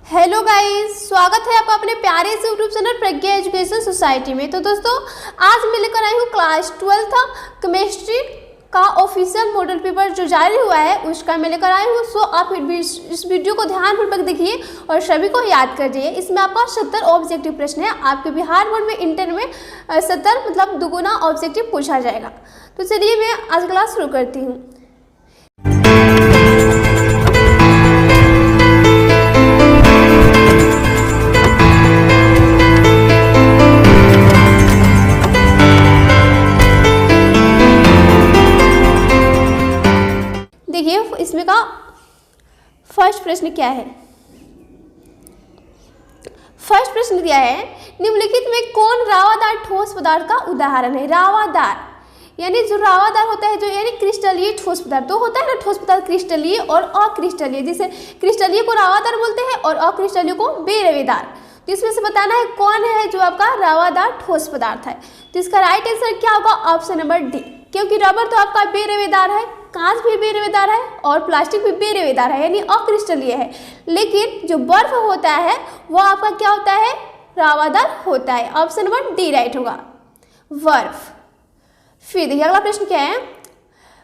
Hello guys, स्वागत है आपका अपने प्यारे से यूट्यूब चैनल प्रज्ञा एजुकेशन सोसाइटी में। तो दोस्तों, आज मैं लेकर आई हूँ क्लास 12 केमिस्ट्री का ऑफिशियल मॉडल पेपर जो जारी हुआ है उसका मैं लेकर आई हूँ। सो आप इस वीडियो को ध्यानपूर्वक देखिए और सभी को याद कर जाइए। इसमें आपका 70 ऑब्जेक्टिव प्रश्न है। आपके बिहार बोर्ड में इंटर में 70 मतलब दुगुना ऑब्जेक्टिव पूछा जाएगा। तो चलिए मैं आज क्लास शुरू करती हूँ। देखिए इसमें का फर्स्ट प्रश्न क्या है। फर्स्ट प्रश्न दिया है, निम्नलिखित में कौन रावादार ठोस पदार्थ का उदाहरण है। रावादार यानी जो रावादार होता है, जो यानी क्रिस्टलीय ठोस पदार्थ। तो होता है ना ठोस पदार्थ क्रिस्टलीय और अक्रिस्टलीय, जिसे क्रिस्टलीय को रावादार बोलते हैं और अक्रिस्टलीय को बेरेवेदार। तो इसमें से बताना है कौन है जो आपका रावादार ठोस पदार्थ है। तो इसका राइट आंसर क्या होगा, ऑप्शन नंबर डी। क्योंकि रबर तो आपका बेरेवेदार है, कांच भी बेरेवेदार है और प्लास्टिक भी बेरेवेदार है यानी अक्रिस्टलीय है। लेकिन जो बर्फ होता है वो आपका क्या होता है, रावादार होता है। ऑप्शन नंबर डी राइट होगा, बर्फ। फिर देखिए अगला प्रश्न क्या है,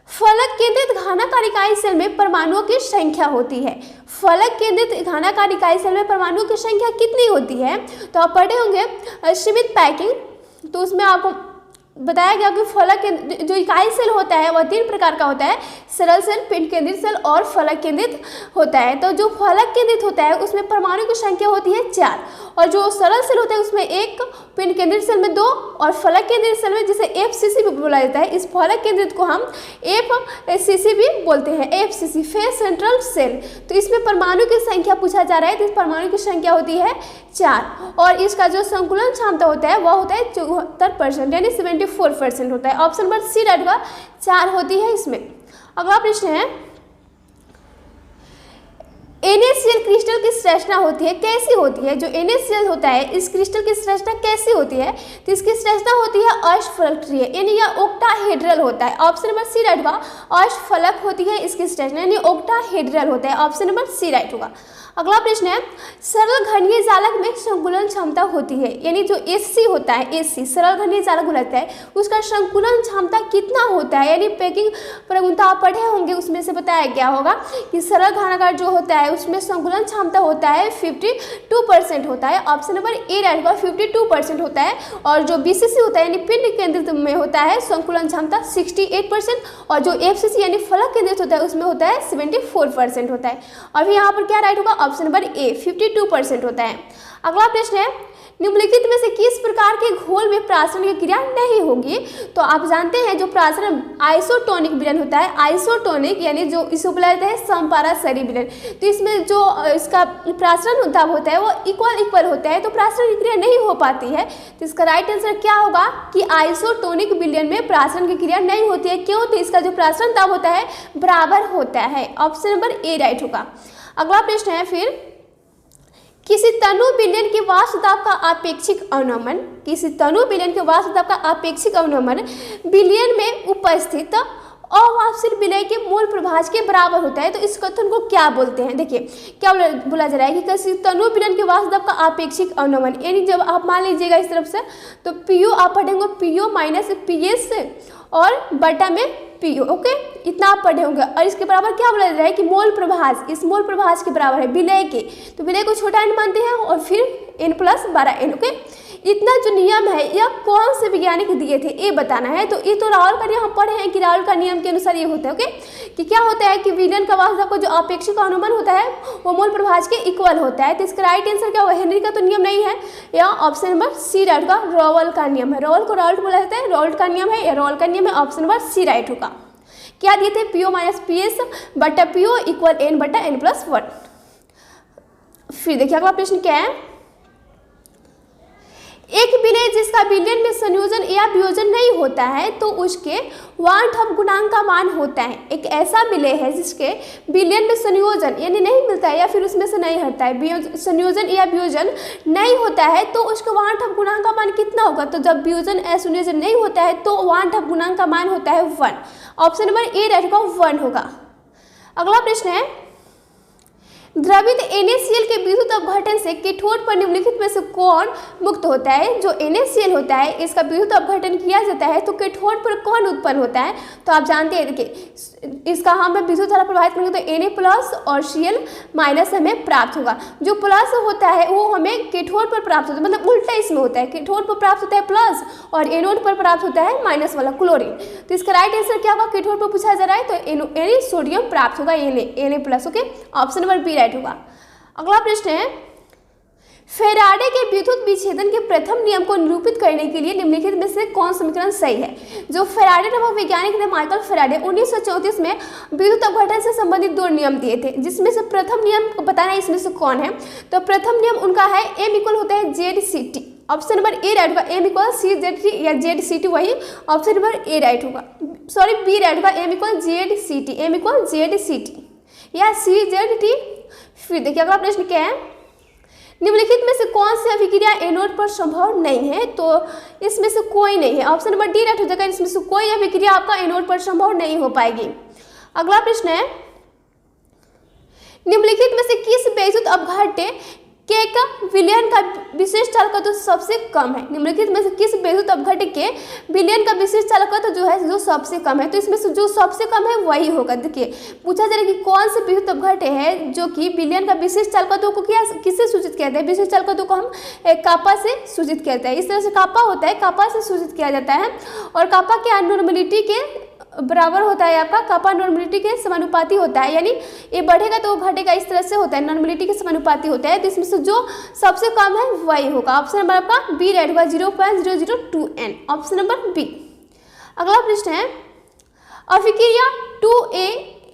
फलक केंद्रित घनाकार इकाई सेल में परमाणुओं की संख्या होती है। फलक केंद्रित घनाकार इकाई सेल में परमाणुओं की संख्या कितनी होती है। तो आप पढ़े होंगे सीमित पैकिंग, तो उसमें आपको बताया गया कि फलक जो इकाई सेल होता है वह 3 प्रकार का होता है, सरल सेल, पिंड केंद्रित सेल और फलक केंद्रित होता है। तो जो फलक केंद्रित होता है उसमें परमाणु की संख्या होती है 4, और जो सरल सेल होता है उसमें 1, पिंड केंद्रित सेल में 2 और फलक केंद्रित सेल में जिसे FCC भी बोला जाता है। इस फलक केंद्रित को हम FCC भी बोलते हैं, FCC फेस सेंट्रल सेल। तो इसमें परमाणु की संख्या पूछा जा रहा है, तो इस परमाणु की संख्या होती है 4 और इसका जो संकुलन क्षमता होता है वह होता है 74% यानी 74% होता है। ऑप्शन नंबर सी राइट होगा, 4 होती है इसमें। अगला प्रश्न है, NaCl क्रिस्टल की संरचना होती है, कैसी होती है। जो NaCl होता है इस क्रिस्टल की संरचना कैसी होती है। तो इसकी संरचना होती है अष्टफलकीय यानी यह ओक्टाहेड्रल होता है। ऑप्शन नंबर सी राइट होगा, अष्टफलक होती है इसकी संरचना यानी ओक्टाहेड्रल होता है। ऑप्शन नंबर सी राइट होगा। अगला प्रश्न है, सरल घनीय जालक में संकुलन क्षमता होती है यानी जो SC होता है, SC सरल घनीय जालक बोलता है, उसका संकुलन क्षमता कितना होता है। यानी पैकिंग प्रगुणता आप पढ़े होंगे, उसमें से बताया गया होगा कि सरल घनाकार जो होता है उसमें संकुलन क्षमता होता है 52% होता है। ऑप्शन नंबर ए राइट होगा, 52% होता है। और जो BCC होता है यानी पिंड केंद्रित में होता है संकुलन क्षमता 68% और जो FCC यानी फलक केंद्रित होता है उसमें होता है 74% होता है। अभी यहाँ पर क्या राइट होगा, ऑप्शन नंबर ए 52% होता है। अगला प्रश्न है, निम्नलिखित में से किस प्रकार के घोल में प्राशन की क्रिया नहीं होगी। तो आप जानते हैं जो प्राशन आइसोटोनिक विलयन होता है, आइसोटोनिक यानी जो इसे बोला जाता है समपाराशरी विलयन। तो इसमें जो इसका प्राशन होता है वो इक्वल होता है, तो प्राशन की क्रिया नहीं हो पाती है। तो इसका राइट आंसर क्या होगा कि आइसोटोनिक विलयन में प्राशन की क्रिया नहीं होती है। क्यों, तो इसका जो प्राशन दाब होता है बराबर होता है। ऑप्शन नंबर ए राइट होगा। अगला प्रश्न है, फिर किसी तनु विलयन के वाष्प दाब का आपेक्षिक अवनमन, किसी तनु विलयन के वाष्प दाब का आपेक्षिक अवनमन विलयन में उपस्थित अवाष्पशील विलय के मूल प्रभाज के बराबर होता है। तो इस कथन को क्या बोलते हैं। देखिए क्या बोला जा रहा है कि किसी तनु विलयन के वाष्प दाब का आपेक्षिक अवनमन यानी जब आप मान लीजिएगा इस तरफ से तो PO आप पढ़ेंगे PO माइनस PS और बटा में PO, ओके इतना आप पढ़े होंगे। और इसके बराबर क्या बोला जा रहा है कि मोल प्रभाज, इस मोल प्रभाज के बराबर है विलय के। तो विलय को छोटा n मानते हैं और फिर n+12n, ओके। इतना जो नियम है यह कौन से वैज्ञानिक दिए थे ये बताना है। तो ये तो राउल का नियम हम पढ़े हैं कि राउल का नियम के अनुसार ये होता है, ओके, कि क्या होता है कि विलयन का वाष्प दाब का जो आपेक्षिक अनुमान होता है वो मोल प्रभाज के इक्वल होता है। तो इसका राइट आंसर क्या होगा, हेनरी का तो नियम नहीं है, या ऑप्शन नंबर सी राइट का राउल का नियम है। राउल को राउल्ट बोला जाता है, राउल्ट का नियम है या राउल का नियम है। ऑप्शन नंबर सी राइट होगा। क्या दिए थे, PO माइनस PS बटा PO इक्वल n बटा n+1। फिर देखिए अगला प्रश्न क्या है, एक विलय जिसका विलयन में संयोजन या वियोजन नहीं होता है तो उसके वान ठप गुणांक का मान होता है। एक ऐसा विलय है जिसके विलयन में संयोजन यानी नहीं मिलता है या फिर उसमें से नहीं हटता है, संयोजन या वियोजन नहीं होता है तो उसके वान ठप गुणांक का मान कितना होगा। तो जब वियोजन या संयोजन नहीं होता है तो वान ठप गुणांक का मान होता है 1। ऑप्शन नंबर ए राइट होगा 1 होगा। अगला प्रश्न है, द्रवित NaCl के विद्युत अपघटन से कैथोड पर निम्नलिखित में से कौन मुक्त होता है? जो NaCl होता है इसका विद्युत अपघटन किया जाता है तो कैथोड पर कौन उत्पन्न होता है? तो आप जानते हैं, देखिए इसका हम विद्युत धारा प्रवाहित करेंगे तो Na प्लस और Cl माइनस हमें प्राप्त होगा। जो प्लस होता है वो हमें कैथोड पर प्राप्त होता है, मतलब उल्टा इसमें होता है, कैथोड पर प्राप्त होता है प्लस और एनोड पर प्राप्त होता है माइनस वाला क्लोरीन। तो इसका राइट आंसर क्या होगा? कैथोड पर पूछा जा रहा है तो सोडियम प्राप्त होगा, Na plus. Okay, option number B right होगा। अगला प्रश्न है, फैराडे के विद्युत विच्छेदन के प्रथम नियम को निरूपित करने के लिए निम्नलिखित में से कौन समीकरण सही है? जो फैराडे नामक वैज्ञानिक ने माइकल फैराडे 1934 में विद्युत अपघटन से संबंधित 2 नियम दिए थे, जिसमें से प्रथम नियम को बताना है इसमें से कौन है। तो प्रथम नियम उनका है M इक्वल होता है ZCT। Option number A right होगा, M इक्वल CZT या ZCT, वही ऑप्शन नंबर ए राइट होगा, सॉरी बी राइट होगा, M equal ZCT, M equal ZCT या CZT। फिर देखिए अगला प्रश्न क्या है, निम्नलिखित में से कौन सी अभिक्रिया एनोड पर संभव नहीं है? तो इसमें से कोई नहीं है, ऑप्शन नंबर डी राइट हो जाएगा, इसमें से कोई अभिक्रिया आपका एनोड पर संभव नहीं हो पाएगी। अगला प्रश्न है, निम्नलिखित में से किस विद्युत अपघट्य के का विलयन का विशेष चालकत्व सबसे कम है? निम्नलिखित में से किस विद्युत अपघट्य के विलयन का विशेष चालकत्व जो है जो सबसे कम है? तो इसमें से जो सबसे कम है वही होगा। देखिए पूछा जा रहा है कि कौन से विद्युत अपघट्य है जो कि विलयन का विशेष चालकत्व को क्या किससे सूचित किया जाता है? विशेष चालकत्व को हम कापा से सूचित किया जाता है। इस तरह से कापा होता है, कापा से सूचित किया जाता है और कापा के नॉर्मलिटी के बराबर होता है, आपका कापा नॉर्मलिटी के समानुपाती होता है, यानी ये बढ़ेगा तो वो घटेगा, इस तरह से होता है, नॉर्मलिटी के समानुपाती होता है। तो इसमें से जो सबसे कम है वही होगा, ऑप्शन नंबर आपका बी राइट होगा, 0.002N, ऑप्शन नंबर बी। अगला प्रश्न है, अभिक्रिया 2A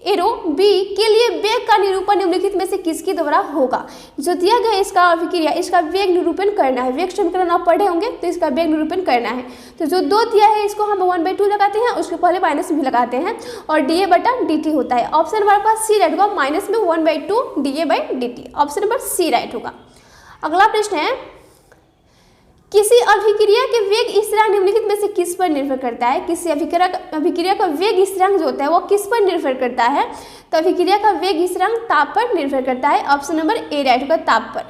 एरो बी के लिए वेग का निरूपण निम्नलिखित में से किसके द्वारा होगा? जो दिया गया इसका अभिक्रिया, इसका वेग निरूपण करना है। वेग समीकरण आप पढ़े होंगे तो इसका वेग निरूपण करना है। तो जो 2 दिया है इसको हम 1/2 लगाते हैं, उसके पहले माइनस भी लगाते हैं और dA/dt होता है। ऑप्शन नंबर आपका सी राइट होगा, माइनस में 1/2 dA/dt, option number C right होगा। अगला प्रश्न है, किसी अभिक्रिया के वेग स्थिरांक निम्नलिखित में से किस पर निर्भर करता है? किसी अभिक्रिया का वेग स्थिरांक जो होता है वो किस पर निर्भर करता है? तो अभिक्रिया का वेग स्थिरांक ताप पर निर्भर करता है, ऑप्शन नंबर ए राइट होगा, ताप पर।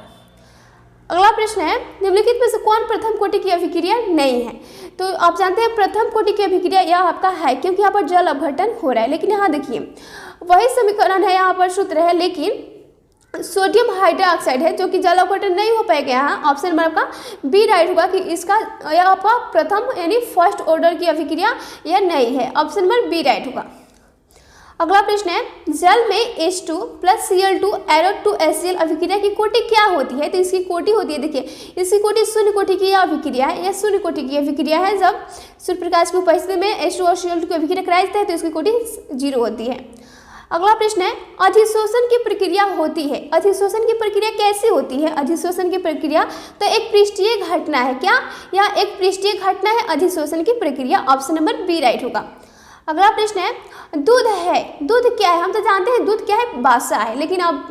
अगला प्रश्न है, निम्नलिखित में से कौन प्रथम कोटि की अभिक्रिया नहीं है? तो आप जानते हैं प्रथम कोटि की अभिक्रिया यह आपका है, क्योंकि यहाँ पर जल अपघटन हो रहा है। लेकिन यहाँ देखिए वही समीकरण है, यहाँ पर सूत्र है, लेकिन सोडियम हाइड्रोक्साइड है जो कि जल अपघटन नहीं हो पाएगा। यहाँ ऑप्शन नंबर आपका बी राइट होगा कि इसका यह आपका प्रथम यानी फर्स्ट ऑर्डर की अभिक्रिया यह नहीं है, ऑप्शन नंबर बी राइट होगा। अगला प्रश्न है, जल में H2 + Cl2 Aro2HCl अभिक्रिया की कोटि क्या होती है? तो इसकी कोटि होती है, देखिए इसकी कोटि शून्य कोटि की अभिक्रिया है, यह शून्य कोटि की अभिक्रिया है। जब सूर्य प्रकाश की उपस्थिति में H2 और Cl2 की अभिक्रिया कराई जाती है तो इसकी कोटि 0 होती है। अगला प्रश्न है, अधिशोषण की प्रक्रिया होती है। अधिशोषण की प्रक्रिया कैसी होती है? अधिशोषण की प्रक्रिया तो एक पृष्ठीय घटना है, क्या यह एक पृष्ठीय घटना है अधिशोषण की प्रक्रिया, ऑप्शन नंबर बी राइट होगा। अगला प्रश्न है, दूध है, दूध क्या है? हम तो जानते हैं दूध क्या है, बासा है, लेकिन अब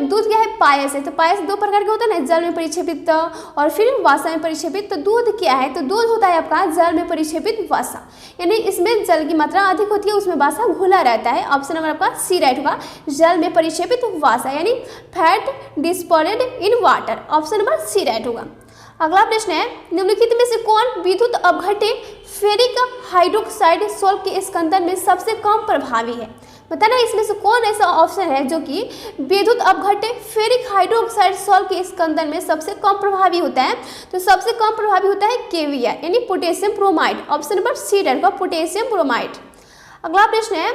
दूध क्या है, पायस है। तो पायस 2 प्रकार के होता है ना, जल में परिक्षेपित और फिर वासा में परिक्षेपित। तो दूध क्या है? तो दूध होता है आपका जल में परिक्षेपित वासा, यानी इसमें जल की मात्रा अधिक होती है, उसमें वासा घुला रहता है, ऑप्शन नंबर आपका सी राइट होगा, जल में परिक्षेपित वासा यानी fat dispersed in water, option number C right होगा। अगला प्रश्न है, निम्नलिखित में से कौन विद्युत अपघट्य फेरिक हाइड्रोक्साइड सोल्ट के स्कंदन में सबसे कम प्रभावी है? बताना इसमें से कौन ऐसा ऑप्शन है जो कि विद्युत अपघट्य फेरिक हाइड्रोक्साइड सोल्ट के स्कंदन में सबसे कम प्रभावी होता है? तो सबसे कम प्रभावी होता है KVR यानी potassium bromide, option number C रहेगा, पोटेशियम ब्रोमाइड। अगला प्रश्न है,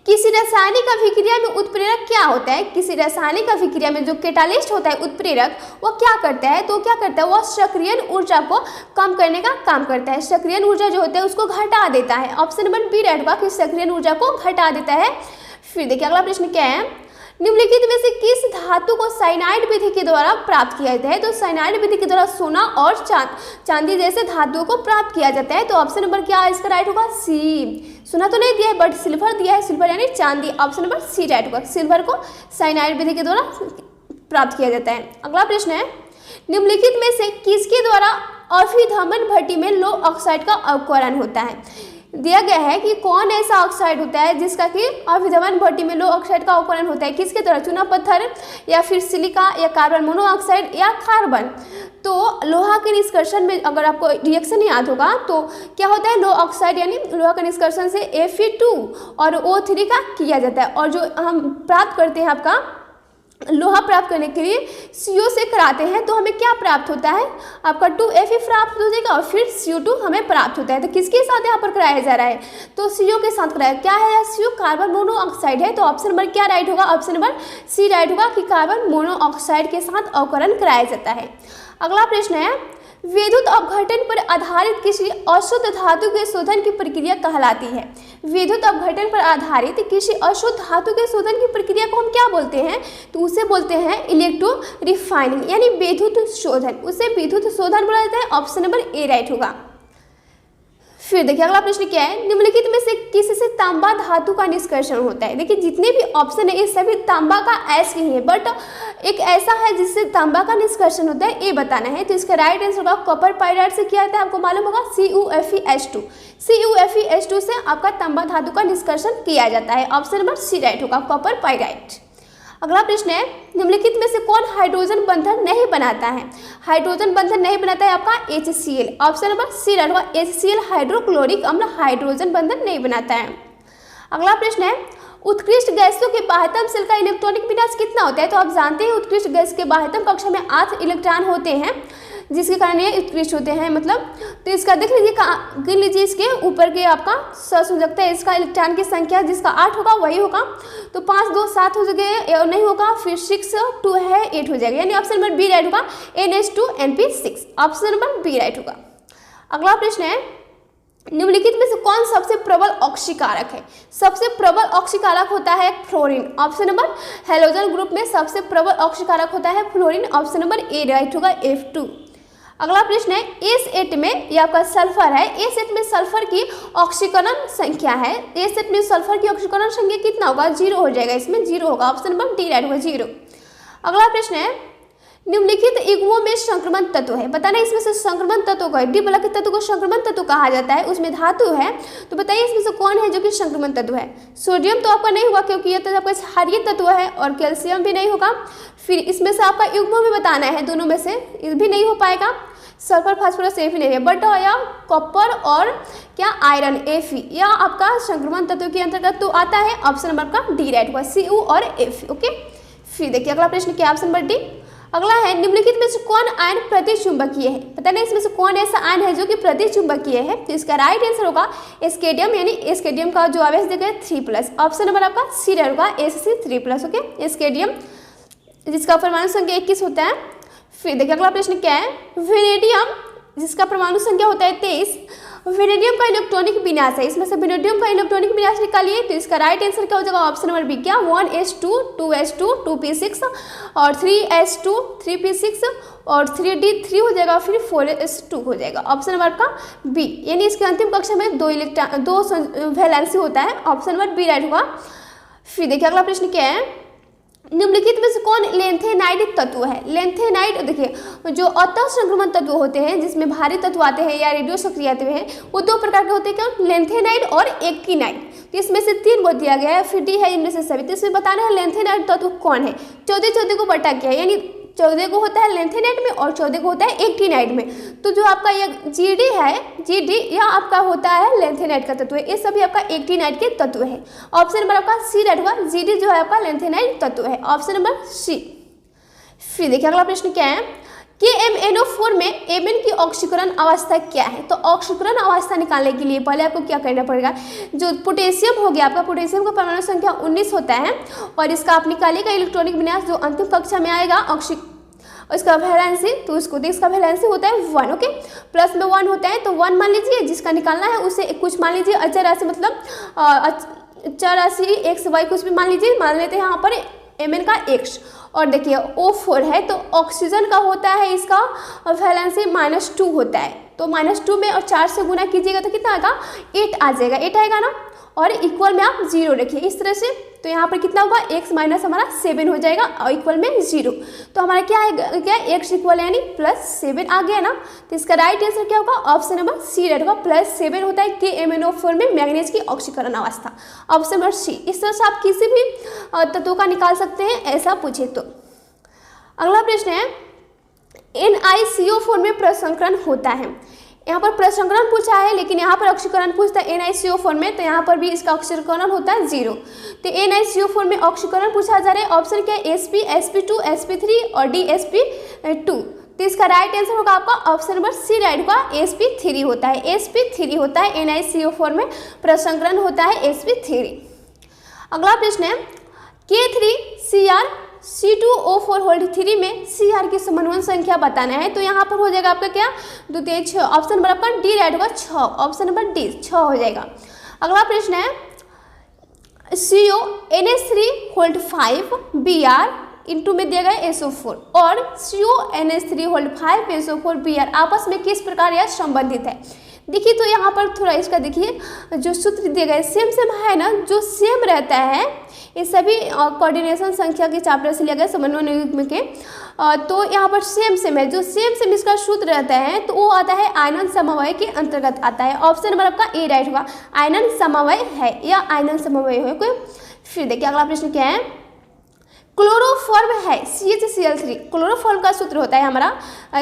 किसी रासायनिक अभिक्रिया में उत्प्रेरक क्या होता है? किसी रासायनिक अभिक्रिया में जो कैटालिस्ट होता है उत्प्रेरक, वो क्या करता है? तो क्या करता है, वो सक्रियण ऊर्जा को कम करने का काम करता है, सक्रियण ऊर्जा जो होता है उसको घटा देता है, ऑप्शन नंबर बी रहेगा कि सक्रियण ऊर्जा को घटा देता है। फिर देखिए अगला प्रश्न क्या है, निम्नलिखित में से किस धातु को साइनाइड विधि के द्वारा प्राप्त किया जाता है? तो साइनाइड विधि के द्वारा सोना और चांदी जैसे धातुओं को प्राप्त किया जाता है। तो ऑप्शन नंबर क्या इसका राइट होगा, सी। सोना तो नहीं दिया है बट सिल्वर दिया है, सिल्वर यानी चांदी, ऑप्शन नंबर सी राइट होगा, सिल्वर को साइनाइड विधि के द्वारा प्राप्त किया जाता है। अगला प्रश्न है, निम्नलिखित में से किसके द्वारा अभिधमन भट्टी में लौह ऑक्साइड का अवकरण होता है? दिया गया है कि कौन ऐसा ऑक्साइड होता है जिसका कि अभिधमन भट्टी में लोह ऑक्साइड का अवकरण होता है, किसके तरह, चूना पत्थर या फिर सिलिका या कार्बन मोनोऑक्साइड या कार्बन। तो लोहा के निष्कर्षण में अगर आपको रिएक्शन याद होगा तो क्या होता है, लोह ऑक्साइड यानी लोहा के निष्कर्षण से Fe2 और O3 का किया जाता है, और जो हम प्राप्त करते हैं आपका लोहा प्राप्त करने के लिए CO से कराते हैं तो हमें क्या प्राप्त होता है, आपका 2Fe प्राप्त हो जाएगा और फिर CO2 हमें प्राप्त होता है। तो किसके साथ यहाँ पर कराया जा रहा है, तो CO के साथ कराया। क्या है CO, कार्बन मोनोऑक्साइड है। तो ऑप्शन नंबर क्या राइट होगा, ऑप्शन नंबर सी राइट होगा कि कार्बन मोनोऑक्साइड के साथ अवकरण कराया जाता है। अगला प्रश्न है, विद्युत अपघटन पर आधारित किसी अशुद्ध धातु के शोधन की प्रक्रिया कहलाती है। विद्युत अपघटन पर आधारित किसी अशुद्ध धातु के शोधन की प्रक्रिया को हम क्या बोलते हैं, तो उसे बोलते हैं इलेक्ट्रो रिफाइनिंग यानी विद्युत शोधन, उसे विद्युत शोधन बोला जाता है। ऑप्शन नंबर ए राइट होगा। फिर देखिए अगला प्रश्न क्या है, निम्नलिखित में से किसी से तांबा धातु का निष्कर्षण होता है। देखिए जितने भी ऑप्शन है ये सभी तांबा का ऐसे ही है, बट एक ऐसा है जिससे तांबा का निष्कर्षण होता है, ये बताना है। तो इसका राइट आंसर होगा कॉपर पाइराइड से क्या आता है, आपको मालूम होगा CuFeS2। CuFeS2 से आपका तांबा धातु का निष्कर्षण किया जाता है। ऑप्शन नंबर सी राइट होगा, कॉपर पाइराइड। अगला प्रश्न है, निम्नलिखित में से कौन हाइड्रोजन बंधन नहीं बनाता है। हाइड्रोजन बंधन नहीं बनाता है आपका HCl। Option number C right होगा, HCl हाइड्रोक्लोरिक अम्ल हाइड्रोजन बंधन नहीं बनाता है। अगला प्रश्न है, उत्कृष्ट गैसों के बाह्यतम शेल का इलेक्ट्रॉनिक विन्यास कितना होता है। तो आप जानते हैं उत्कृष्ट गैस के बाह्यतम कक्षा में 8 इलेक्ट्रॉन होते हैं, जिसके कारण ये उत्कृष्ट होते हैं मतलब। तो इसका देख लीजिए, गिन लीजिए इसके ऊपर के आपका संयोजकता है, इसका इलेक्ट्रॉन की संख्या जिसका 8 होगा वही होगा। तो 5 2 7 हो जाएगा, नहीं होगा, फिर 6 2 है 8 हो जाएगा, यानी ऑप्शन नंबर बी राइट होगा, NH2NP6। Option number B right होगा। अगला प्रश्न है, निम्नलिखित में से कौन सबसे प्रबल ऑक्सीकारक है। सबसे प्रबल ऑक्सीकारक होता है fluorine. Option number halogen group में सबसे प्रबल ऑक्सीकारक होता है fluorine. Option number A right होगा, F2। अगला प्रश्न है, S8 में ये आपका सल्फर है, S8 में सल्फर की ऑक्सीकरण संख्या है। S8 में सल्फर की ऑक्सीकरण संख्या कितना होगा, 0 हो जाएगा, इसमें 0 होगा। ऑप्शन नंबर डी राइट होगा, 0। अगला प्रश्न है, निम्नलिखित युग्मों में संक्रमण तत्व है। बताना इसमें से संक्रमण तत्व का डी ब्लॉक के तत्व को संक्रमण तत्व कहा जाता है, उसमें धातु है। तो बताइए इसमें से कौन है जो कि संक्रमण तत्व है। सोडियम तो आपका नहीं होगा क्योंकि ये तो आपका क्षारीय तत्व है, और कैल्शियम भी नहीं होगा। फिर इसमें से आपका युग्म भी बताना है, दोनों में से ये भी नहीं हो पाएगा। सल्फर फास्फोरस ये भी नहीं है, बट या कॉपर और क्या आयरन Fe या आपका संक्रमण तत्व के अंतर्गत तो आता है। ऑप्शन नंबर का डी राइट हुआ, Cu और Fe। ओके, फिर देखिए अगला प्रश्न क्या, ऑप्शन नंबर डी। अगला है, निम्नलिखित में से कौन आयन प्रतिचुंबकीय है। पता नहीं इसमें से कौन ऐसा आयन है जो कि प्रतिचुंबकीय है। तो इसका राइट आंसर होगा एस्केडियम, यानी एस्केडियम का जो आवेश देगा 3+। ऑप्शन नंबर आपका सी होगा, Sc3+। ओके, एस्केडियम जिसका परमाणु संख्या 21 होता है। फिर देखिए अगला प्रश्न क्या है, वेनेडियम जिसका परमाणु संख्या होता है 23। वेनेडियम का इलेक्ट्रॉनिक विन्यास है, इसमें से वेनेडियम का इलेक्ट्रॉनिक विन्यास निकालिए। तो इसका राइट आंसर क्या हो जाएगा, ऑप्शन नंबर बी क्या, 1s2 2s2 2p6 और 3s2 3p6 और 3d3 हो जाएगा, फिर 4s2 हो जाएगा। ऑप्शन नंबर का बी, यानी इसके अंतिम कक्षा में 2 वैलेंसी होता है। ऑप्शन नंबर बी राइट होगा। फिर देखिए अगला प्रश्न क्या है, निम्नलिखित में से कौन लेंथेनाइड तत्व है। लेंथेनाइड देखिए जो अतः संक्रमण तत्व होते हैं जिसमें भारी तत्व आते हैं या रेडियो सक्रिय आते हैं, वो 2 प्रकार के होते हैं, क्या, लेंथेनाइड और एक्टिनाइड। तो इसमें से 3 को दिया गया है, फिर डी है इनमें से सभी। तो इसमें बताना है लेंथेनाइड तत्व कौन है। 14 को बटा किया है, यानी 14 को होता है लेंथेनाइड में और 14 को होता है एक्टिनाइड में। तो जो आपका ये जीडी है, जीडी यह आपका होता है लेंथेनाइड का तत्व है, ये सभी आपका एक्टिनाइड के तत्व है। ऑप्शन नंबर आपका सी राइट हुआ, जीडी जो है आपका लेंथेनाइड तत्व है। Option number C. फिर देखिए अगला प्रश्न क्या है, KMnO4 में Mn की ऑक्सीकरण अवस्था क्या है। तो ऑक्सीकरण अवस्था निकालने के लिए पहले आपको क्या करना पड़ेगा, जो पोटेशियम हो गया आपका, पोटेशियम का परमाणु संख्या 19 होता है, और इसका आप निकालिएगा इलेक्ट्रॉनिक विन्यास जो अंतिम कक्षा में आएगा इसका वैलेंसी। तो उसको इसका वैलेंसी होता है 1। ओके, प्लस में 1 होता है, तो 1 मान लीजिए, जिसका निकालना है उसे कुछ मान लीजिए अचर राशि, मतलब अचर राशि x y कुछ भी मान लीजिए, मान लेते हैं यहाँ पर Mn का x। और देखिए O4 है, तो ऑक्सीजन का होता है इसका वैलेंसी -2 होता है। तो -2 में और 4 से गुना कीजिएगा तो कितना आएगा, 8 आ जाएगा, 8 आएगा ना, और इक्वल में आप 0 रखिए इस तरह से। तो तो यहाँ पर कितना होगा, x माइनस हमारा 7 हो जाएगा और इक्वल में 0। तो हमारा क्या है, क्या x इक्वल यानी +7 आ गया ना। तो इसका राइट आंसर क्या होगा, ऑप्शन नंबर सी राइट होगा। +7 होता है KMnO4 में मैग्नीज की ऑक्सीकरण अवस्था, ऑप्शन नंबर सी। इस तरह से आप किसी भी तत्वों का निकाल सकते हैं ऐसा पूछे तो। अगला प्रश्न है NiCO4 में प्रसंकरण होता है। यहाँ पर प्रसंकरण पूछा है लेकिन यहाँ पर ऑक्सीकरण पूछता है NiCO4 में, तो यहाँ पर भी इसका ऑक्सीकरण होता है 0। तो NiCO4 में ऑक्सीकरण पूछा जा रहा है, ऑप्शन क्या है, Sp, Sp2, Sp3 और DSp2। तो इसका राइट आंसर होगा आपका ऑप्शन नंबर सी राइट होगा, Sp3 होता है। Sp3 होता है, NiCO4 में प्रसंकरण होता है Sp3। अगला प्रश्न है K3Cr C2O4 होल्ड 3 में Cr की समन्वय संख्या बताना है। तो यहाँ पर हो जाएगा आपका क्या, 2 3 6, ऑप्शन नंबर आपका डी राइट होगा 6, ऑप्शन नंबर डी 6 हो जाएगा। अगला प्रश्न है CO NH3 hold 5 Br into में दिया गया SO4 और CO NH3 hold 5 SO4 Br आपस में किस प्रकार यह संबंधित है। देखिए तो यहाँ पर थोड़ा इसका देखिए, जो सूत्र दिए गए सेम सेम है ना, जो सेम रहता है ये सभी कोऑर्डिनेशन संख्या के चैप्टर से लिया गया समन्वय युग्म के। तो यहाँ पर सेम सेम है, जो सेम सेम इसका सूत्र रहता है तो वो आता है आयनन समवाय के अंतर्गत आता है। ऑप्शन नंबर आपका ए राइट होगा, आयनन समवाय है या आयनन समवाय है कोई। फिर देखिए अगला प्रश्न क्या है, क्लोरोफॉर्म है CHCl3। क्लोरोफॉर्म का सूत्र होता है हमारा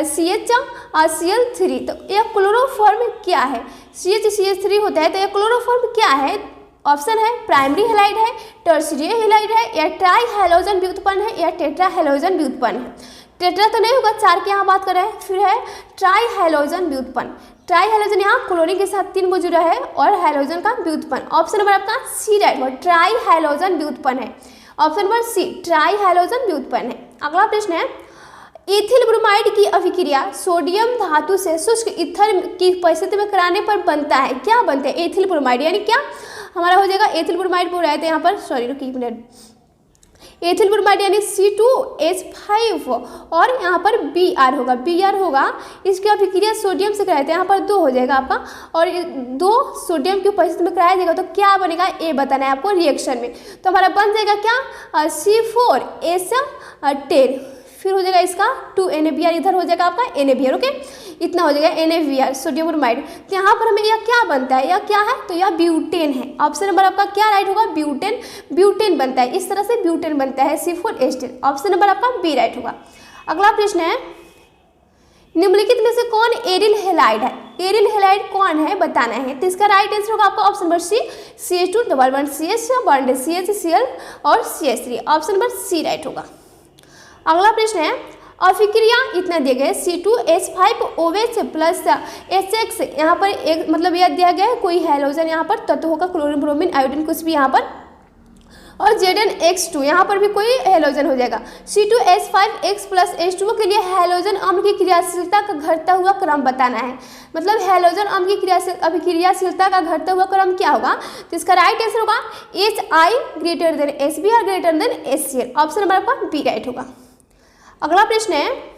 CHCl3। तो यह क्लोरोफॉर्म क्या है, CHCl3 होता है। तो यह क्लोरोफॉर्म क्या है, ऑप्शन है प्राइमरी हैलाइड है, टर्शियरी हैलाइड है, या ट्राई हैलोजन व्युत्पन्न है, या टेट्रा हैलोजन व्युत्पन्न है। टेट्रा तो नहीं होगा, 4 की यहाँ बात कर रहे हैं। फिर है ट्राई हैलोजन व्युत्पन्न। ट्राई हैलोजन यहाँ क्लोरीन के साथ 3 मौजूद है और हैलोजन का व्युत्पन्न, ऑप्शन नंबर आपका सी राइट होगा, ट्राई हैलोजन व्युत्पन्न है, option number C tri halogen व्युत्पन्न है। अगला प्रश्न है एथिल ब्रोमाइड की अभिक्रिया सोडियम धातु से शुष्क ईथर की परिस्थिति में कराने पर बनता है, क्या बनते हैं, एथिल ब्रोमाइड यानी क्या हमारा हो जाएगा, एथिल ब्रोमाइड बोल रहे थे यहाँ पर, सॉरी रुकिए एक मिनट, एथिल ब्रोमाइड यानी C2H5 और यहाँ पर Br होगा। इसकी अभिक्रिया सोडियम से कराते हैं, यहाँ पर 2 हो जाएगा आपका, और 2 सोडियम की उपस्थिति में कराया जाएगा तो क्या बनेगा, ए बताना है आपको रिएक्शन में। तो हमारा बन जाएगा क्या, C4H10। फिर हो जाएगा इसका 2 NaBr, इधर हो जाएगा आपका NaBr। ओके, इतना हो जाएगा NaBr सोडियम ब्रोमाइड। तो यहाँ पर हमें यह क्या बनता है, यह क्या है, तो यह ब्यूटेन है। ऑप्शन नंबर आपका क्या राइट होगा, ब्यूटेन। ब्यूटेन बनता है, इस तरह से ब्यूटेन बनता है C4H10, ऑप्शन नंबर आपका बी राइट होगा। अगला प्रश्न है निम्नलिखित में से कौन एरिल हैलाइड है, एरिल हैलाइड कौन है बताना है। तो इसका राइट आंसर होगा आपका option number C CH2 bond CHCl और CH3, option number C right होगा। अगला प्रश्न है अभिक्रिया इतना दिए गए C2H5OH प्लस HX, यहाँ पर एक मतलब यह दिया गया है कोई हैलोजन यहाँ पर तत्व होगा, क्लोरीन ब्रोमीन आयोडीन कुछ भी यहाँ पर, और ZnX2 यहाँ पर भी कोई हैलोजन हो जाएगा। C2H5X प्लस H2O के लिए हैलोजन अम्ल की क्रियाशीलता का घटता हुआ क्रम बताना है। मतलब हैलोजन अम्ल की अभिक्रियाशीलता का घटता हुआ क्रम क्या होगा, तो इसका राइट आंसर होगा HI greater than SBr greater than HCl, option number आपका बी राइट होगा। अगला प्रश्न है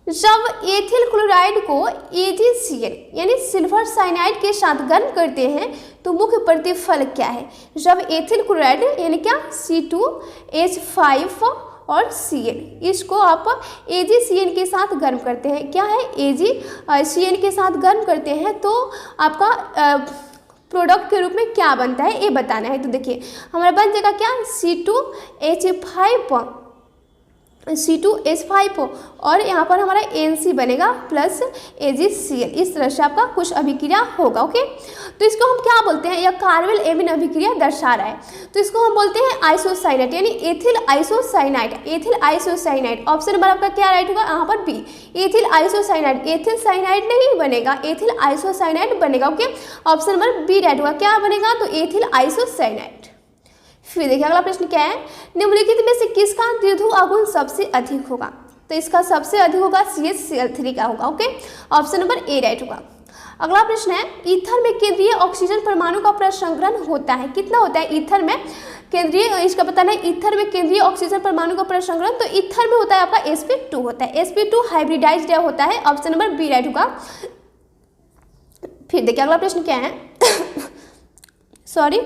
जब एथिल क्लोराइड को AgCl यानी सिल्वर साइनाइड के साथ गर्म करते हैं तो मुख्य प्रतिफल क्या है। जब एथिल क्लोराइड यानी क्या C2H5 और Cl, इसको आप AgCl के साथ गर्म करते हैं, क्या है AgCl के साथ गर्म करते हैं तो आपका प्रोडक्ट के रूप में क्या बनता है ये बताना है। तो देखिए हमारा बन जाएगा क्या C2H5 और यहाँ पर हमारा NC बनेगा प्लस AgCl, इस तरह से आपका कुछ अभिक्रिया होगा। ओके, तो इसको हम क्या बोलते हैं, यह कार्बन एमिन अभिक्रिया दर्शा रहा है तो इसको हम बोलते हैं आइसोसाइनाइड यानी ethyl isocyanide, ethyl isocyanide, option number आपका क्या राइट होगा यहाँ पर B ethyl isocyanide. Ethyl cyanide नहीं बनेगा, एथिल आइसोसाइनाइड बनेगा। Okay, option number B right होगा, क्या बनेगा तो एथिल आइसोसाइनाइड। फिर देखिए अगला प्रश्न क्या है निम्नलिखित में से किसका द्विध्रुव आघूर्ण सबसे अधिक होगा। तो इसका सबसे अधिक होगा CHCl3 का होगा। Okay, option number A right होगा। अगला प्रश्न है ईथर में केंद्रीय ऑक्सीजन परमाणु का प्रसंकरण होता है, कितना होता है ईथर में केंद्रीय, इसका बताना है ईथर में केंद्रीय ऑक्सीजन परमाणु का प्रसंकरण। तो ईथर में होता है आपका sp2 होता है, sp2 हाइब्रिडाइज्ड होता है, ऑप्शन नंबर बी राइट होगा। फिर देखिए अगला प्रश्न क्या है सॉरी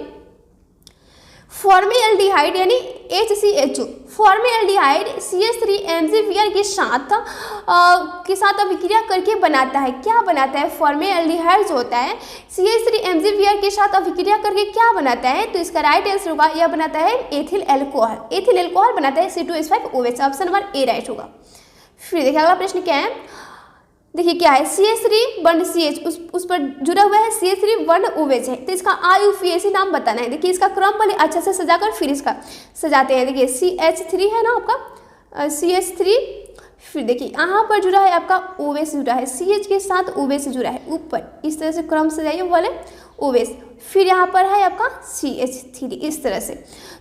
फॉर्मेल्डिहाइड यानी HCHO फॉर्मेल्डिहाइड CH3MgVr के साथ अभिक्रिया करके बनाता है। क्या बनाता है? फॉर्मेल्डिहाइड जो होता है CH3MgVr के साथ अभिक्रिया करके क्या बनाता है? तो इसका राइट आंसर होगा, यह बनाता है एथिल एल्कोहल। एथिल एल्कोहल बनाता है C2H5OH। Option number A right होगा। फिर देखिए अगला प्रश्न क्या है, देखिए क्या है, CH3 बंड CH उस पर जुड़ा हुआ है, CH3 बंड OH है, तो इसका IUPAC नाम बताना है। देखिए इसका क्रम पहले अच्छे से सजाकर फिर इसका सजाते हैं। देखिए CH3 है ना आपका, CH3, फिर देखिए यहाँ पर जुड़ा है आपका OH जुड़ा है, CH के साथ OH जुड़ा है ऊपर, इस तरह से क्रम सजाइए वाले OH, फिर यहाँ पर है आपका CH3 इस तरह से,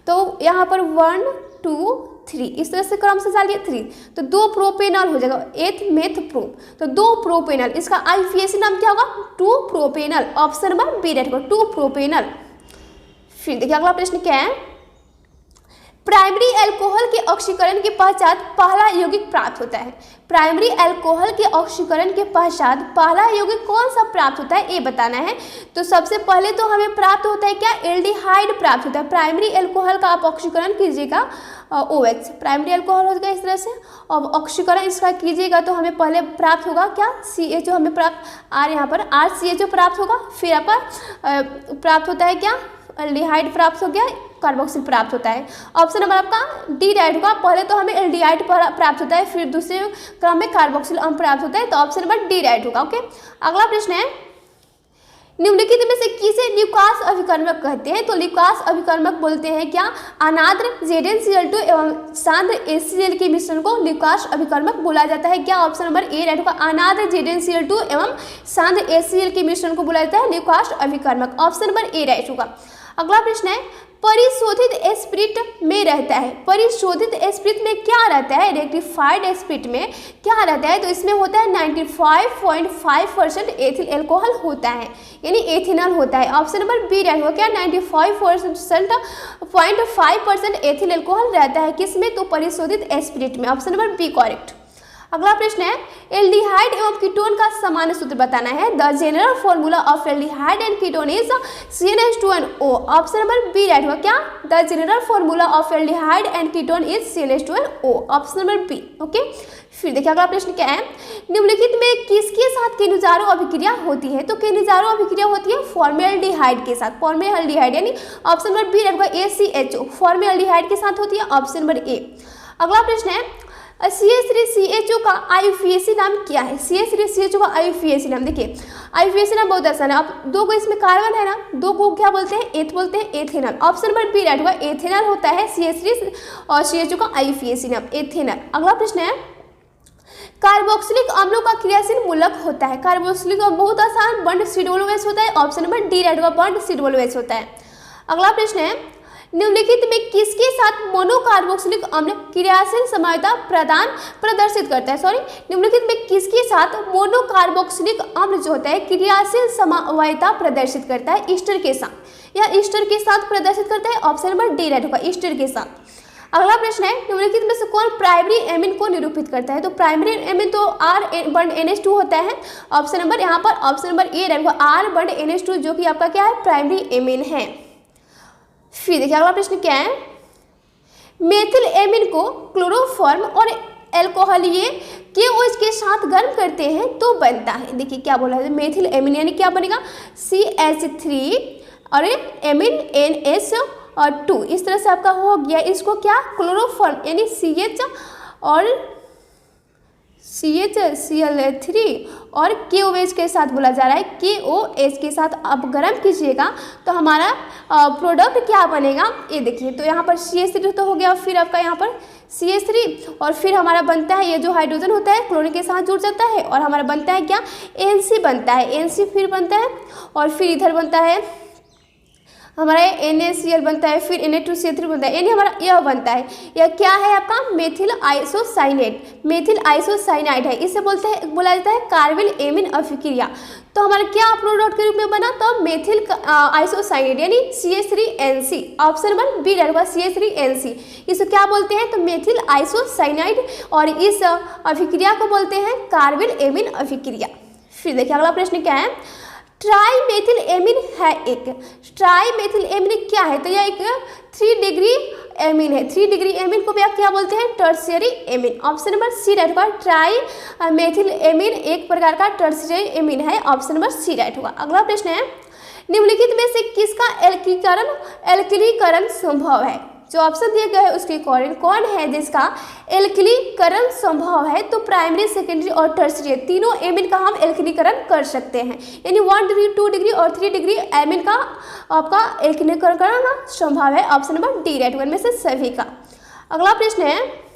तो यहाँ पर 1 2 3 इस तरह से क्रम से डालिए 3, तो 2 प्रोपेनॉल हो जाएगा, एथ मेथ प्रो, तो 2 प्रोपेनॉल, इसका IUPAC नाम क्या होगा? 2 propanol. Option number B right होगा, 2 प्रोपेनॉल। फिर देखिए अगला प्रश्न क्या है, प्राइमरी अल्कोहल के ऑक्सीकरण के पश्चात पहला यौगिक प्राप्त होता है। प्राइमरी अल्कोहल के ऑक्सीकरण के पश्चात पहला यौगिक कौन सा प्राप्त होता है, ये बताना है। तो सबसे पहले तो हमें प्राप्त होता है क्या? एल्डिहाइड प्राप्त होता है। प्राइमरी अल्कोहल का आप ऑक्सीकरण कीजिएगा OH, प्राइमरी अल्कोहल होगा इस तरह से, और ऑक्सीकरण इसका कीजिएगा तो हमें पहले प्राप्त होगा क्या? CHO हमें प्राप्त R, यहाँ पर RCHO प्राप्त होगा, फिर आपका प्राप्त होता है क्या? एल्डिहाइड प्राप्त हो गया, कार्बोक्सिल प्राप्त होता है। ऑप्शन नंबर आपका डी राइट होगा, पहले तो हमें एल्डिहाइड प्राप्त होता है, फिर दूसरे क्रम में कार्बोक्सिल अम्ल प्राप्त होता है, तो ऑप्शन नंबर डी राइट होगा। ओके, अगला प्रश्न है, निम्नलिखित में से किसे ल्यूकास अभिकर्मक कहते हैं? तो ल्यूकास अभिकर्मक बोलते हैं क्या? अनाद्र ZnCl2 एवं सांद्र HCl के मिश्रण को ल्यूकास अभिकर्मक बोला जाता है। क्या? ऑप्शन नंबर ए राइट होगा, अनाद्र ZnCl2 एवं सांद्र HCl के मिश्रण को बोला जाता है ल्यूकास अभिकर्मक। ऑप्शन नंबर ए राइट होगा। अगला प्रश्न है, परिशोधित स्पिरिट में रहता है, परिशोधित स्पिरिट में क्या रहता है? रेक्टिफाइड स्पिरिट में क्या रहता है? तो इसमें होता है 95.5% एथिल एल्कोहल होता है, यानी एथिनॉल होता है। ऑप्शन नंबर बी राइट होगा, क्या? 95.5% एथिल एल्कोहल रहता है किसमें? तो परिशोधित स्पिरिट में। Option number B correct. अगला प्रश्न है, एल्डिहाइड एवं कीटोन का सामान्य सूत्र बताना है। The general formula of aldehyde and ketone is CnH2nO। Option number B right होगा, क्या? The general formula of aldehyde and ketone is CnH2nO। Option number B. Okay, फिर देखिए अगला प्रश्न क्या है, निम्नलिखित में किसके साथ केनुजारो अभिक्रिया होती है? तो केनुजारो अभिक्रिया होती है फॉर्मेल्डिहाइड के साथ, फॉर्मेल्डिहाइड यानी ऑप्शन नंबर बी राइट होगा, ACHO फॉर्मेल्डिहाइड के साथ होती है। ऑप्शन नंबर ए। अगला प्रश्न है, CH3CHO का IUPAC नाम क्या है? CH3CHO का IUPAC नाम, देखिए IUPAC नाम बहुत आसान है। अब 2 को इसमें कार्बन है ना, 2 को क्या बोलते हैं? एथ बोलते हैं, ethanol. Option number B right होगा, एथेनॉल होता है CH3 और CHO का IUPAC नाम एथेनॉल। अगला प्रश्न है, कार्बोक्सिलिक अम्लों का क्रियाशील मूलक होता है। कार्बोक्सिलिक बहुत आसान, बंड COOH होता है। ऑप्शन नंबर डी राइट होगा, बंड COOH होता है। अगला प्रश्न है, निम्नलिखित में किसके साथ मोनोकार्बोक्सिलिक अम्ल क्रियाशील समवायता प्रदर्शित करता है? निम्नलिखित में किसके साथ मोनोकार्बोक्सिलिक अम्ल जो होता है क्रियाशील समवायता प्रदर्शित करता है? ईस्टर के साथ, या ईस्टर के साथ प्रदर्शित करता है। ऑप्शन नंबर डी राइट होगा, ईस्टर के साथ। अगला प्रश्न है, निम्नलिखित में से कौन प्राइमरी एमिन को निरूपित करता है? तो प्राइमरी एमिन तो R बंड NH2 होता है। ऑप्शन नंबर यहाँ पर ऑप्शन नंबर ए राइट होगा, R बंड NH2 जो कि आपका क्या है? प्राइमरी एमिन है। फिर देखिए अगला प्रश्न क्या है, मेथिल एमिन को क्लोरोफॉर्म और एल्कोहलीय KOH के साथ गर्म करते हैं तो बनता है। देखिए क्या बोला है, मेथिल एमिन यानी क्या बनेगा? CH3 और एमिन NH2 इस तरह से आपका हो गया। इसको क्या? क्लोरोफॉर्म यानी CH और CH3 और KOH के साथ बोला जा रहा है, KOH के साथ आप गर्म कीजिएगा तो हमारा प्रोडक्ट क्या बनेगा? ये देखिए, तो यहाँ पर CH3 तो हो गया, फिर आपका यहाँ पर CH3 और फिर हमारा बनता है ये जो हाइड्रोजन होता है क्लोरीन के साथ जुड़ जाता है और हमारा बनता है क्या? NC बनता है, NC फिर बनता है और फिर इधर बनता है हमारा NaCl बनता है, फिर Na2CO3 बनता है, यानी हमारा यह बनता है। यह क्या है आपका? मेथिल आइसोसाइनेट, मेथिल आइसोसाइनाइड है। इसे बोला जाता है कार्बिल एमिन अभिक्रिया। तो हमारा क्या प्रोडक्ट के रूप में बना? तो मेथिल आइसोसाइनेट यानी CH3NC। ऑप्शन नंबर बी रहेगा, CH3NC। इसे क्या बोलते हैं? तो मेथिल आइसोसाइनाइड, और इस अभिक्रिया को बोलते हैं कार्बिल एमिन अभिक्रिया। फिर देखिए अगला प्रश्न क्या है, ट्राईमेथिल एमीन है एक। ट्राईमेथिल एमीन क्या है? तो यह एक 3 डिग्री एमीन है। 3 डिग्री एमीन को भी आप क्या बोलते हैं? Tertiary amine. Option number C right होगा। ट्राईमेथिल एमीन एक प्रकार का टर्शियरी एमीन है। ऑप्शन नंबर सी राइट होगा। अगला प्रश्न है, निम्नलिखित में से किसका एल्किलीकरण संभव है? जो ऑप्शन दिया गया है उसके अकॉर्डिंग कौन है जिसका एल्किलीकरण संभव है? तो प्राइमरी, सेकेंडरी और टर्शियरी तीनों एमीन का हम एल्किलीकरण कर सकते हैं। यानी 1 डिग्री, 2 डिग्री और 3 डिग्री एमीन का आपका एल्किलीकरण करना संभव है। ऑप्शन नंबर डी राइट, में से सभी का। अगला प्रश्न है,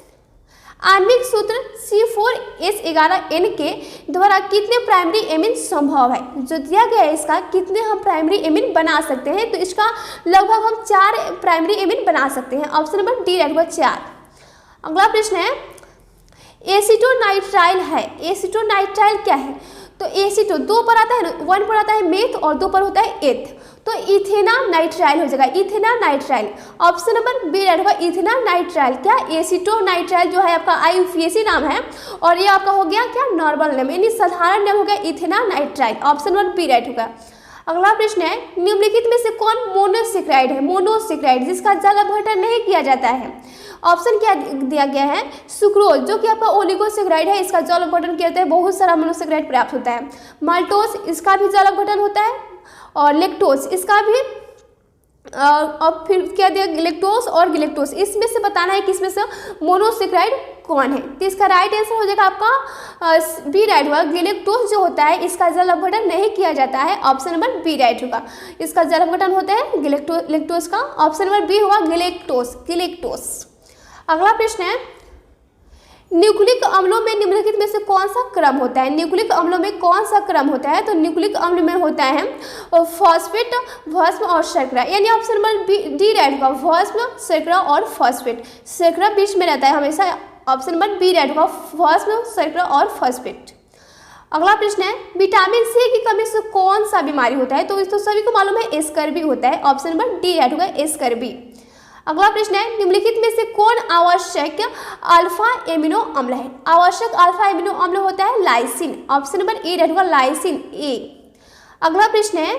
आणविक सूत्र C4H11N के द्वारा कितने प्राइमरी एमीन संभव है? जो दिया गया है इसका कितने हम प्राइमरी एमीन बना सकते हैं? तो इसका लगभग हम 4 प्राइमरी एमीन बना सकते हैं। ऑप्शन नंबर डी राइट होगा 4। अगला प्रश्न है, एसीटोनाइट्राइल है। एसीटोनाइट्राइल क्या है? तो एसीटो 2 पर आता है, 1 पर आता है मेथ और 2 पर होता है एथ, तो इथेनानाइट्राइल हो जाएगा। इथेनानाइट्राइल ऑप्शन नंबर बी राइट होगा। इथेनानाइट्राइल क्या? एसीटोनाइट्राइल जो है आपका IUPAC नाम है और ये आपका हो गया क्या? नॉर्मल नेम, यानी साधारण नाम हो गया इथेनानाइट्राइल। ऑप्शन नंबर बी राइट होगा। अगला प्रश्न है, निम्नलिखित में से कौन मोनोसेक्राइड है? मोनोसेक्राइड जिसका जल अपघटन नहीं किया जाता है। ऑप्शन क्या दिया गया है? सुक्रोज जो कि आपका ओलिगोसेक्राइड है, इसका जल अपघटन किया जाता है, बहुत सारा मोनोसेक्राइड प्राप्त होता है। माल्टोस इसका भी जल अपघटन होता है और लेक्टोस इसका भी और फिर क्या दिया? लेक्टोस और गिलेक्टोस, इसमें से बताना है कि इसमें से मोनोसेक्राइड कौन है। तो इसका राइट आंसर हो जाएगा आपका बी राइट होगा। गिलेक्टोस जो होता है इसका जल अपघटन नहीं किया जाता है। ऑप्शन नंबर बी राइट होगा। इसका जल अपघटन होता है लेक्टोस का। ऑप्शन नंबर बी होगा गिलेक्टोस। अगला प्रश्न है, न्यूक्लिक अम्लों में निम्नलिखित में से कौन सा क्रम होता है? न्यूक्लिक अम्लों में कौन सा क्रम होता है? तो न्यूक्लिक अम्ल में होता है फॉस्फेट, भस्म और शर्करा, यानी ऑप्शन नंबर डी राइट होगा। भस्म, शर्करा और फॉस्फेट, शर्करा बीच में रहता है हमेशा। ऑप्शन नंबर बी राइट होगा। भस्म, शर्करा और फॉस्फेट। अगला प्रश्न है, विटामिन सी की कमी से कौन सा बीमारी होता है? तो इस तो सभी को मालूम है स्कर्वी होता है। ऑप्शन नंबर डी राइट होगा स्कर्वी। अगला प्रश्न है, निम्नलिखित में से कौन आवश्यक अल्फा एमिनो अम्ल है? आवश्यक अल्फा एमिनो अम्ल होता है लाइसिन। ऑप्शन नंबर ए रहेगा लाइसिन ए। अगला प्रश्न है,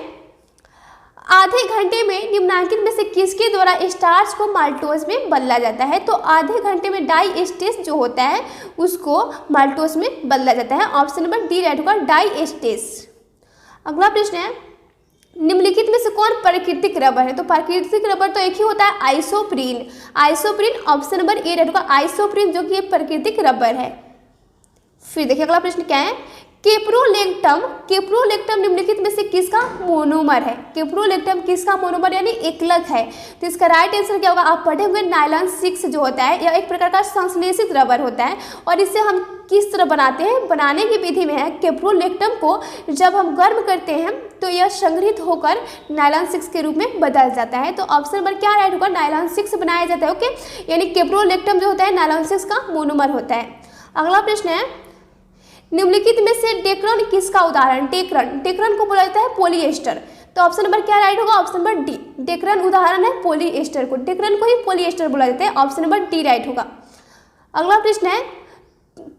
आधे घंटे में निम्नलिखित में से किसके द्वारा स्टार्च को माल्टोज में बदला जाता है? तो आधे घंटे में डाइएस्टेस जो होता है उसको माल्टोज में बदला जाता है। ऑप्शन नंबर डी राइट होगा डाइएस्टेस। अगला प्रश्न है, निम्नलिखित में से कौन प्राकृतिक रबर है? तो प्राकृतिक रबर तो एक ही होता है आइसोप्रीन। आइसोप्रीन ऑप्शन नंबर ए रहेगा आइसोप्रीन जो कि प्राकृतिक रबर है। फिर देखिए अगला प्रश्न क्या है, केप्रोलेक्टम निम्नलिखित में से किसका मोनोमर है? केप्रोलेक्टम किसका मोनोमर यानी एकलक है? तो इसका राइट आंसर क्या होगा? आप पढ़े हुए नायलॉन 6 जो होता है यह एक प्रकार का संश्लेषित रबर होता है और इससे हम किस तरह बनाते हैं? बनाने की विधि में है केप्रोलेक्टम को जब हम गर्म करते हैं तो यह संग्रहित होकर नायलॉन 6 के रूप में बदल जाता है। तो ऑप्शन नंबर क्या राइट होगा? नायलॉन 6 बनाया जाता है। ओके, यानी केप्रोलेक्टम जो होता है नायलॉन 6 का मोनोमर होता है। अगला प्रश्न है, निम्नलिखित में से डेक्रन किसका उदाहरण? डेक्रन को बोला जाता है पॉलिएस्टर। तो ऑप्शन नंबर क्या राइट होगा? Option number D. डेक्रन उदाहरण है पॉलिएस्टर को, डेक्रन को ही पॉलिएस्टर बोला जाता है। ऑप्शन नंबर डी राइट होगा। अगला प्रश्न है,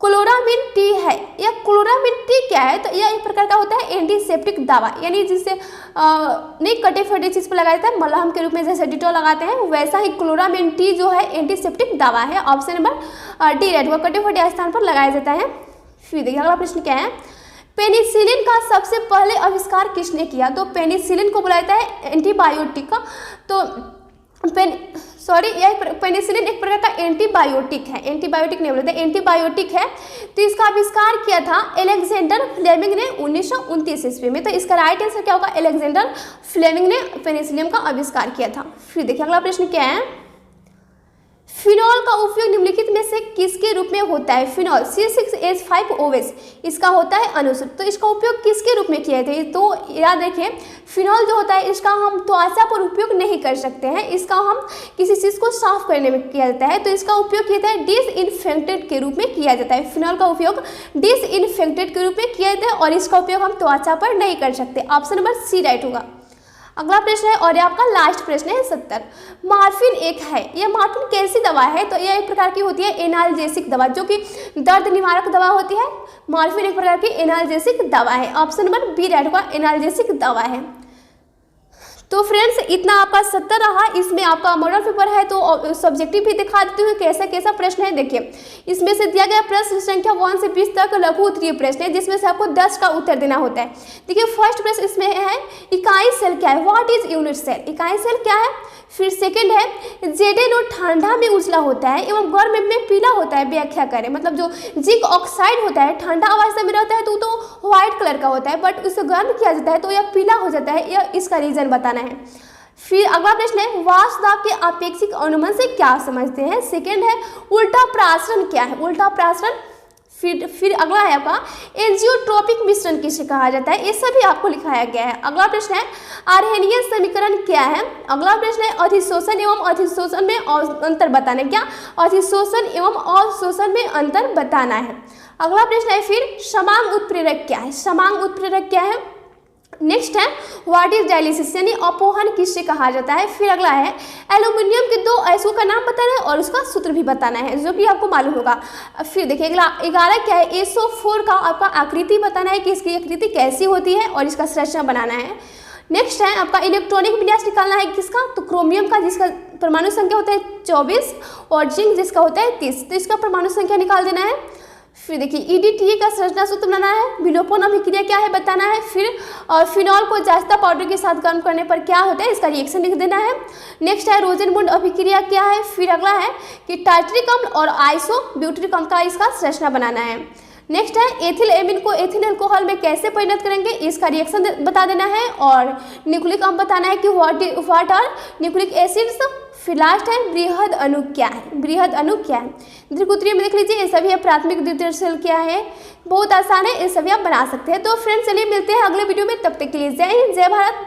क्लोरामिन टी है। यह क्लोरामिन टी क्या है? तो यह एक प्रकार का होता है एंटीसेप्टिक दवा, यानी जिससे नहीं कटे फटे चीज पर लगाया जाता है मलहम के रूप में, जैसे डिटॉल लगाते हैं वैसा ही क्लोरामिन टी जो है एंटीसेप्टिक दवा है। ऑप्शन नंबर डी राइट होगा, कटे फटे स्थान पर लगाया जाता है। फिर देखिए अगला प्रश्न क्या है, पेनिसिलिन का सबसे पहले आविष्कार किसने किया? तो पेनिसिलिन को बुलाया जाता है एंटीबायोटिक का। तो यह पेनिसिलिन एक प्रकार का एंटीबायोटिक है, एंटीबायोटिक नहीं बोलते, एंटीबायोटिक है। तो इसका आविष्कार किया था अलेक्जेंडर फ्लेमिंग ने 1929 ईस्वी में। तो इसका राइट आंसर क्या होगा? अलेक्जेंडर फ्लेमिंग ने पेनिसिलिन का आविष्कार किया था। फिर देखिए अगला प्रश्न क्या है, फिनॉल का उपयोग निम्नलिखित में से किसके रूप में होता है? फिनॉल C6H5OH इसका होता है अनुसूत्र। तो इसका उपयोग किसके रूप में किए थे? तो याद रखिए फिनॉल जो होता है इसका हम त्वचा पर उपयोग नहीं कर सकते हैं, इसका हम किसी चीज़ को साफ करने में किया जाता है। तो इसका उपयोग किया जाता है डिसइंफेक्टेंट के रूप में किया जाता है। फिनॉल का उपयोग डिसइंफेक्टेंट के रूप में किया जाता है और इसका उपयोग हम त्वचा पर नहीं कर सकते। ऑप्शन नंबर सी राइट होगा। अगला प्रश्न है और ये आपका लास्ट प्रश्न है 70। मॉर्फिन एक है, यह मॉर्फिन कैसी दवा है? तो यह एक प्रकार की होती है एनाल्जेसिक दवा, जो कि दर्द निवारक दवा होती है। मॉर्फिन एक प्रकार की एनाल्जेसिक दवा है। ऑप्शन नंबर बी राइट होगा, एनाल्जेसिक दवा है। तो फ्रेंड्स इतना आपका 70 रहा। इसमें आपका मॉडल पेपर है तो सब्जेक्टिव भी दिखा देती हूँ कैसा कैसा प्रश्न है। देखिए इसमें से दिया गया प्रश्न संख्या 1 से 20 तक लघु उत्तरीय प्रश्न है, जिसमें से आपको 10 का उत्तर देना होता है। देखिए फर्स्ट प्रश्न इसमें है इकाई सेल क्या है? What is unit cell? इकाई सेल क्या है? फिर सेकंड है जेडेनो ठंडा में उजला होता है एवं गर्म में पीला होता है, व्याख्या करें। मतलब जो जिंक ऑक्साइड होता है ठंडा अवस्था में रहता है तो व्हाइट कलर का होता है, बट उसे गर्म किया जाता है तो यह पीला हो जाता है, यह इसका रीजन बताना है। फिर अगला प्रश्न है वाष्पदाब के आपेक्षिक अनुमान से क्या समझते हैं? सेकंड है उल्टा प्रासरण क्या है? उल्टा प्रासरण। फिर अगला है आपका एंजियोट्रोपिक मिश्रण किसे कहा जाता है? ये सभी आपको लिखाया गया है। अगला प्रश्न है आर्हेनियन समीकरण क्या है? अगला प्रश्न है अधिशोषण एवं अधिशोषण में अंतर बताना है। क्या? अधिशोषण एवं अवशोषण में अंतर बताना है। अगला प्रश्न है फिर समांग उत्प्रेरक क्या है? समांग उत्प्रेरक क्या है? नेक्स्ट है व्हाट इज डायलिसिस यानी अपोहन किससे कहा जाता है? फिर अगला है एल्यूमिनियम के 2 अयस्कों का नाम बताना है और उसका सूत्र भी बताना है, जो कि आपको मालूम होगा। फिर देखिए अगला 11 क्या है? SO4 का आपका आकृति बताना है कि इसकी आकृति कैसी होती है और इसका संरचना बनाना है। नेक्स्ट है आपका इलेक्ट्रॉनिक विन्यास निकालना है किसका? तो क्रोमियम का, जिसका परमाणु संख्या होता है 24 और जिंक जिसका होता है 30, तो इसका परमाणु संख्या निकाल देना है। फिर देखिए EDTA का संरचना सूत्र बनाना है। विलोपन अभिक्रिया क्या है बताना है। फिर फिनॉल को जास्ता पाउडर के साथ गर्म करने पर क्या होता है, इसका रिएक्शन लिख देना है। नेक्स्ट है रोजेनबुंड अभिक्रिया क्या है। फिर अगला है कि टार्टरिक अम्ल और आइसोब्यूटेरिक अम्ल का इसका संरचना बनाना है। नेक्स्ट है एथिल एमिन को एथिल अल्कोहल में कैसे परिणत करेंगे, इसका रिएक्शन बता देना है। और न्यूक्लिक अम्ल बताना है कि व्हाट आर न्यूक्लिक एसिड्स। फिर लास्ट है बृहद अणु क्या है? बृहद अणु क्या है? द्वितीय में देख लीजिए ये सभी है। प्राथमिक द्वितीय सेल क्या है? बहुत आसान है, ये सभी आप बना सकते हैं। तो फ्रेंड्स चलिए मिलते हैं अगले वीडियो में, तब तक के लिए जय हिंद जय भारत।